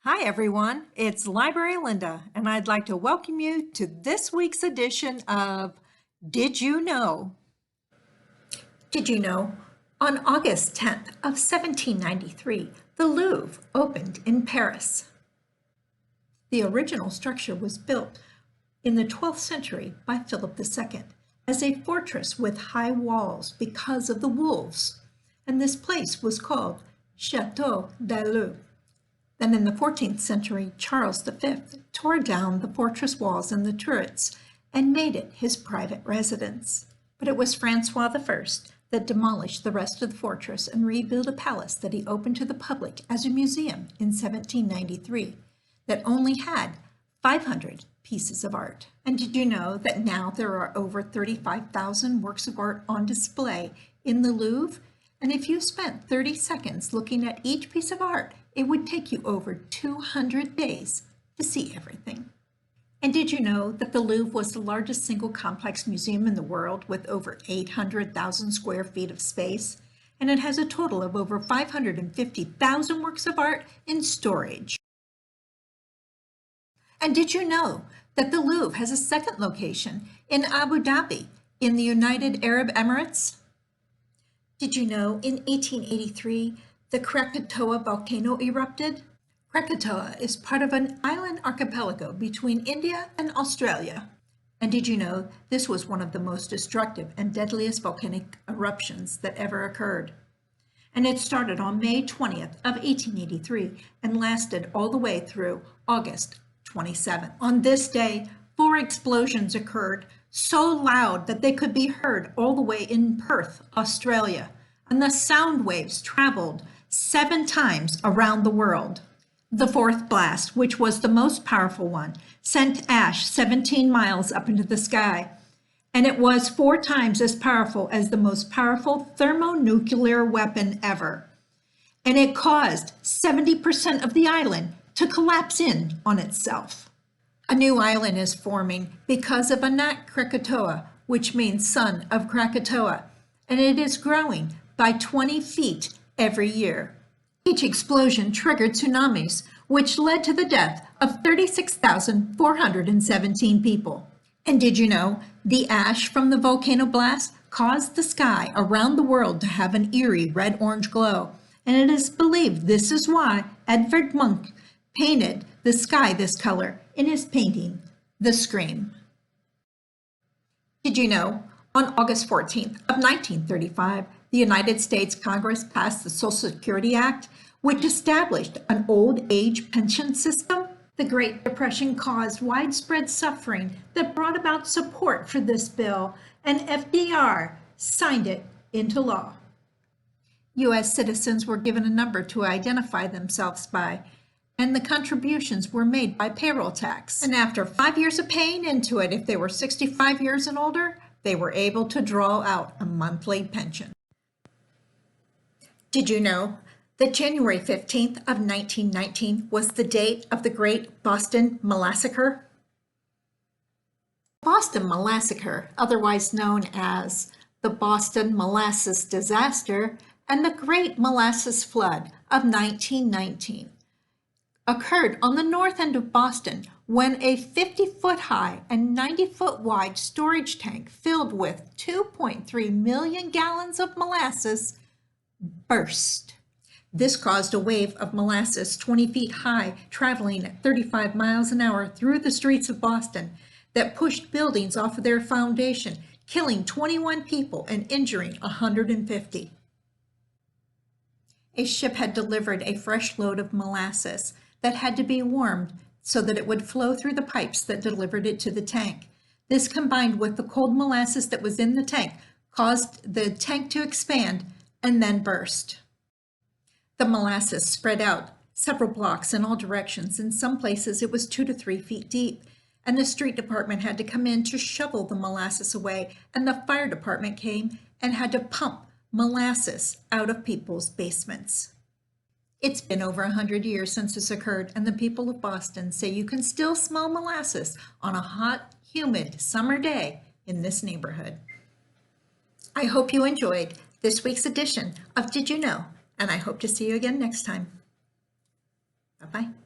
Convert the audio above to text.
Hi everyone, it's Library Linda, and I'd like to welcome you to this week's edition of Did You Know? Did you know? On August 10th of 1793, the Louvre opened in Paris. The original structure was built in the 12th century by Philip II as a fortress with high walls because of the wolves, and this place was called Château de Louvre. Then in the 14th century, Charles V tore down the fortress walls and the turrets and made it his private residence. But it was Francois I that demolished the rest of the fortress and rebuilt a palace that he opened to the public as a museum in 1793 that only had 500 pieces of art. And did you know that now there are over 35,000 works of art on display in the Louvre? And if you spent 30 seconds looking at each piece of art, it would take you over 200 days to see everything. And did you know that the Louvre was the largest single complex museum in the world with over 800,000 square feet of space? And it has a total of over 550,000 works of art in storage. And did you know that the Louvre has a second location in Abu Dhabi in the United Arab Emirates? Did you know in 1883 the Krakatoa volcano erupted? Krakatoa is part of an island archipelago between India and Australia. And did you know this was one of the most destructive and deadliest volcanic eruptions that ever occurred? And it started on May 20th of 1883 and lasted all the way through August 27th. On this day, 4 explosions occurred, so loud that they could be heard all the way in Perth, Australia. And the sound waves traveled 7 times around the world. The 4th blast, which was the most powerful one, sent ash 17 miles up into the sky. And it was 4 times as powerful as the most powerful thermonuclear weapon ever. And it caused 70% of the island to collapse in on itself. A new island is forming because of Anak Krakatoa, which means son of Krakatoa, and it is growing by 20 feet every year. Each explosion triggered tsunamis, which led to the death of 36,417 people. And did you know the ash from the volcano blast caused the sky around the world to have an eerie red-orange glow? And it is believed this is why Edvard Munch painted the sky this color in his painting, The Scream. Did you know on August 14th of 1935, the United States Congress passed the Social Security Act, which established an old age pension system? The Great Depression caused widespread suffering that brought about support for this bill, and FDR signed it into law. U.S. citizens were given a number to identify themselves by, and the contributions were made by payroll tax. And after 5 years of paying into it, if they were 65 years and older, they were able to draw out a monthly pension. Did you know that January 15th of 1919 was the date of the Great Boston Massacre? Boston Massacre, otherwise known as the Boston Molasses Disaster and the Great Molasses Flood of 1919, occurred on the north end of Boston when a 50-foot high and 90-foot wide storage tank filled with 2.3 million gallons of molasses burst. This caused a wave of molasses 20 feet high, traveling at 35 miles an hour through the streets of Boston that pushed buildings off of their foundation, killing 21 people and injuring 150. A ship had delivered a fresh load of molasses that had to be warmed so that it would flow through the pipes that delivered it to the tank. This, combined with the cold molasses that was in the tank, caused the tank to expand and then burst. The molasses spread out several blocks in all directions. In some places it was 2 to 3 feet deep, and the street department had to come in to shovel the molasses away, and the fire department came and had to pump molasses out of people's basements. It's been over 100 years since this occurred, and the people of Boston say you can still smell molasses on a hot, humid summer day in this neighborhood. I hope you enjoyed this week's edition of Did You Know? And I hope to see you again next time. Bye-bye.